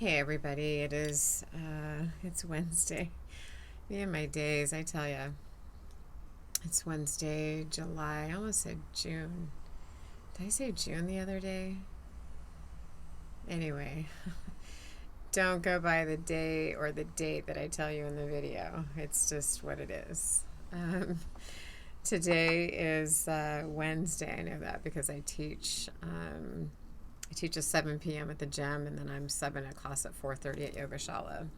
Hey everybody, it's Wednesday. Me and my days, I tell ya. It's Wednesday, July. I almost said June. Did I say June the other day? Anyway, don't go by the day or the date that I tell you in the video. It's just what it is. Um, Today is Wednesday. I know that because I teach at 7 p.m. at the gym, and then I'm subbing a class at 4:30 at Yogashala.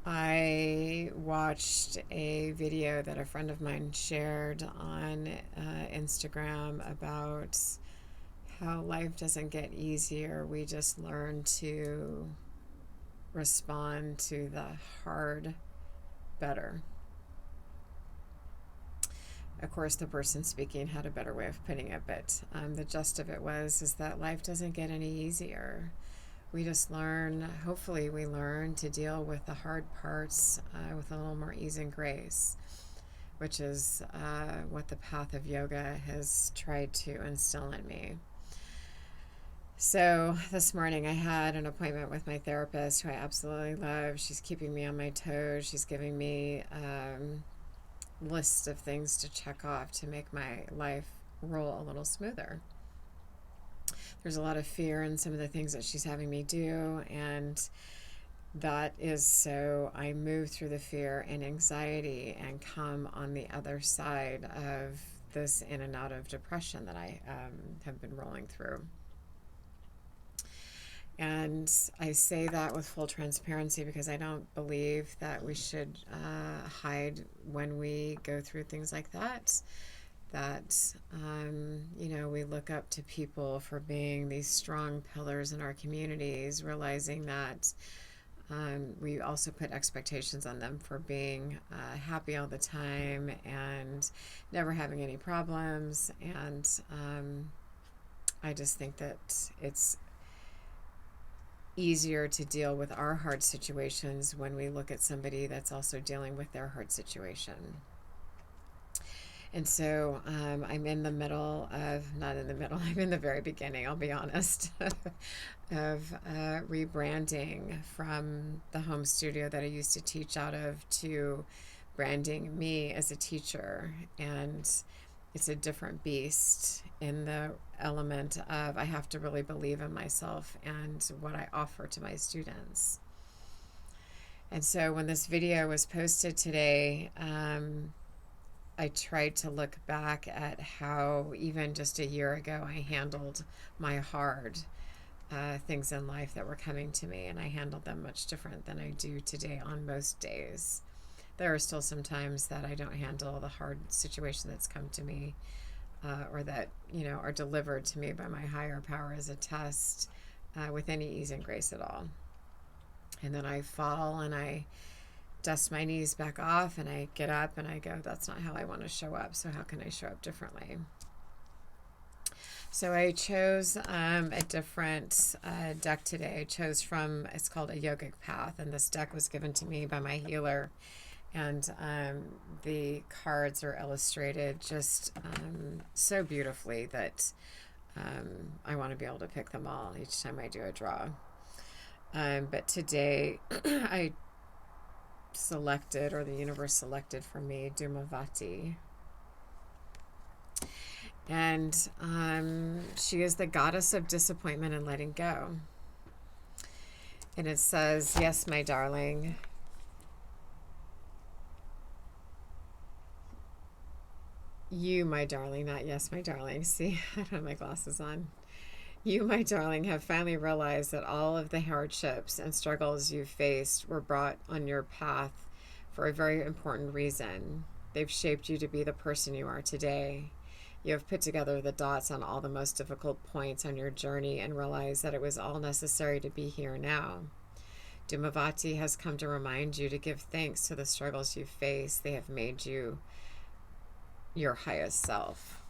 I watched a video that a friend of mine shared on Instagram about how life doesn't get easier. We just learn to respond to the hard better. Of course, the person speaking had a better way of putting it, but the gist of it is that life doesn't get any easier. We just learn, hopefully we learn to deal with the hard parts with a little more ease and grace, which is what the path of yoga has tried to instill in me. So this morning I had an appointment with my therapist, who I absolutely love. She's keeping me on my toes. She's giving me lists of things to check off to make my life roll a little smoother. There's a lot of fear in some of the things that she's having me do, and that is so I move through the fear and anxiety and come on the other side of this in and out of depression that I have been rolling through. And I say that with full transparency because I don't believe that we should hide when we go through things like that. We look up to people for being these strong pillars in our communities, realizing that we also put expectations on them for being happy all the time and never having any problems. And I just think that it's easier to deal with our hard situations when we look at somebody that's also dealing with their hard situation. And so I'm in the middle of, not in the middle, I'm in the very beginning, I'll be honest, of rebranding from the home studio that I used to teach out of to branding me as a teacher. And it's a different beast in the element of I have to really believe in myself and what I offer to my students. And so when this video was posted today, I tried to look back at how even just a year ago I handled my hard things in life that were coming to me, and I handled them much different than I do today on most days. There are still some times that I don't handle the hard situation that's come to me or that, are delivered to me by my higher power as a test with any ease and grace at all. And then I fall and I dust my knees back off and I get up and I go, that's not how I want to show up. So how can I show up differently? So I chose a different deck today. I chose from, it's called a Yogic Path, and this deck was given to me by my healer. And the cards are illustrated just so beautifully that I want to be able to pick them all each time I do a draw. But today I selected, or the universe selected for me, Dhumavati. And she is the goddess of disappointment and letting go. And it says, yes, my darling. You, my darling, not yes, my darling. See, I don't have my glasses on. You, my darling, have finally realized that all of the hardships and struggles you faced were brought on your path for a very important reason. They've shaped you to be the person you are today. You have put together the dots on all the most difficult points on your journey and realized that it was all necessary to be here now. Dhumavati has come to remind you to give thanks to the struggles you face. They have made you your highest self.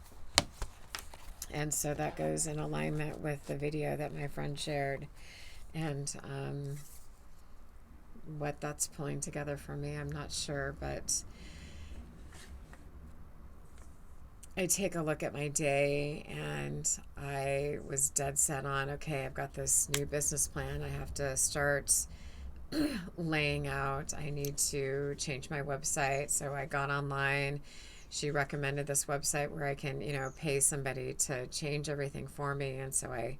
And so that goes in alignment with the video that my friend shared, and what that's pulling together for me, I'm not sure, but I take a look at my day, and I was dead set on, okay, I've got this new business plan. I have to start laying out. I need to change my website. So I got online. She recommended this website where I can, pay somebody to change everything for me. And so I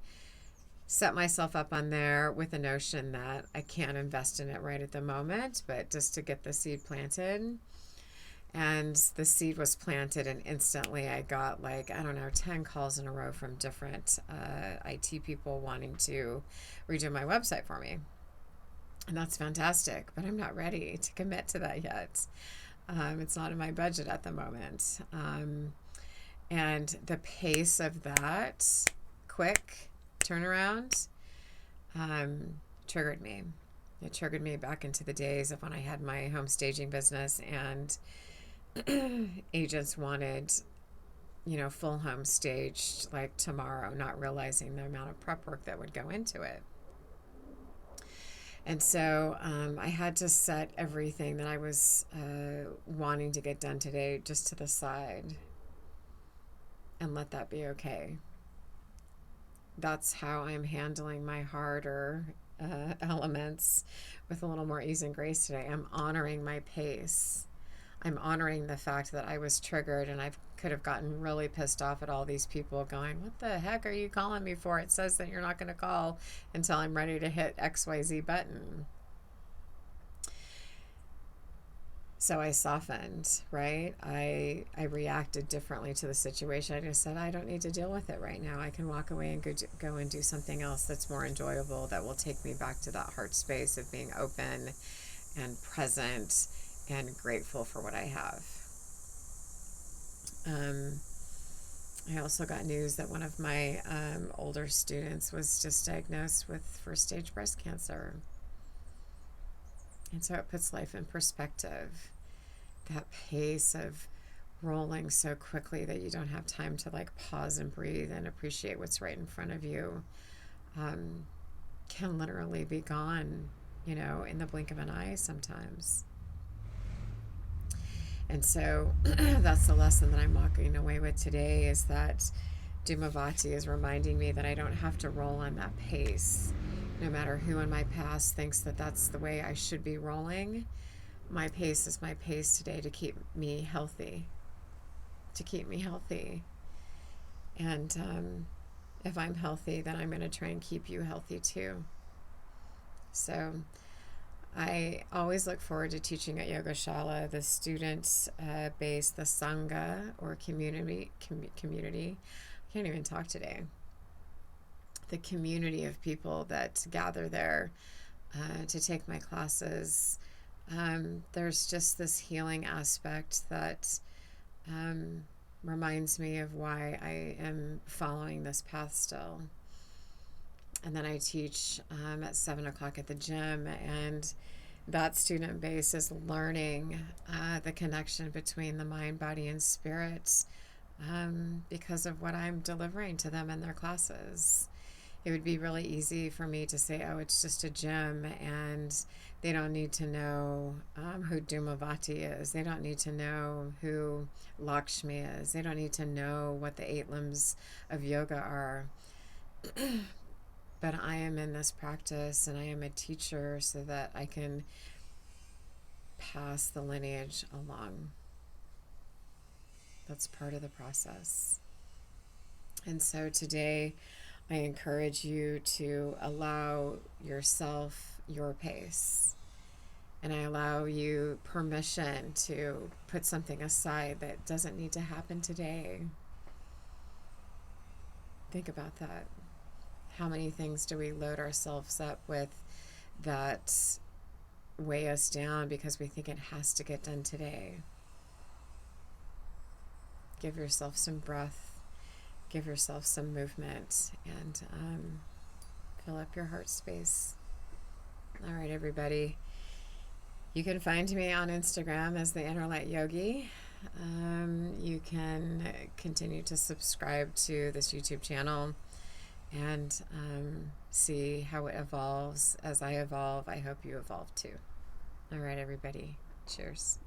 set myself up on there with the notion that I can't invest in it right at the moment, but just to get the seed planted. And the seed was planted, and instantly I got, like, I don't know, 10 calls in a row from different IT people wanting to redo my website for me. And that's fantastic, but I'm not ready to commit to that yet. It's not in my budget at the moment. And the pace of that quick turnaround triggered me. It triggered me back into the days of when I had my home staging business, and agents wanted, full home staged like tomorrow, not realizing the amount of prep work that would go into it. And so I had to set everything that I was wanting to get done today just to the side and let that be okay. That's how I'm handling my harder elements with a little more ease and grace today. I'm honoring my pace. I'm honoring the fact that I was triggered, and I could have gotten really pissed off at all these people going, what the heck are you calling me for? It says that you're not going to call until I'm ready to hit XYZ button. So I softened, right? I reacted differently to the situation. I just said, I don't need to deal with it right now. I can walk away and go and do something else that's more enjoyable, that will take me back to that heart space of being open and present and grateful for what I have. I also got news that one of my older students was just diagnosed with first stage breast cancer. And so it puts life in perspective. That pace of rolling so quickly that you don't have time to like pause and breathe and appreciate what's right in front of you can literally be gone, in the blink of an eye sometimes. And so that's the lesson that I'm walking away with today, is that Dhumavati is reminding me that I don't have to roll on that pace. No matter who in my past thinks that that's the way I should be rolling, my pace is my pace today to keep me healthy. And if I'm healthy, then I'm going to try and keep you healthy too. So I always look forward to teaching at Yogashala, the student base, the Sangha, or community. I can't even talk today. The community of people that gather there to take my classes. There's just this healing aspect that reminds me of why I am following this path still. And then I teach at 7 o'clock at the gym, and that student base is learning the connection between the mind, body, and spirit because of what I'm delivering to them in their classes. It would be really easy for me to say, oh, it's just a gym, and they don't need to know who Dhumavati is. They don't need to know who Lakshmi is. They don't need to know what the 8 limbs of yoga are. But I am in this practice, and I am a teacher so that I can pass the lineage along. That's part of the process. And so today, I encourage you to allow yourself your pace. And I allow you permission to put something aside that doesn't need to happen today. Think about that. How many things do we load ourselves up with that weigh us down because we think it has to get done today? Give yourself some breath, give yourself some movement, and fill up your heart space. All right, everybody. You can find me on Instagram as the Inner Light Yogi. You can continue to subscribe to this YouTube channel and see how it evolves. As I evolve, I hope you evolve too. All right, everybody. Cheers.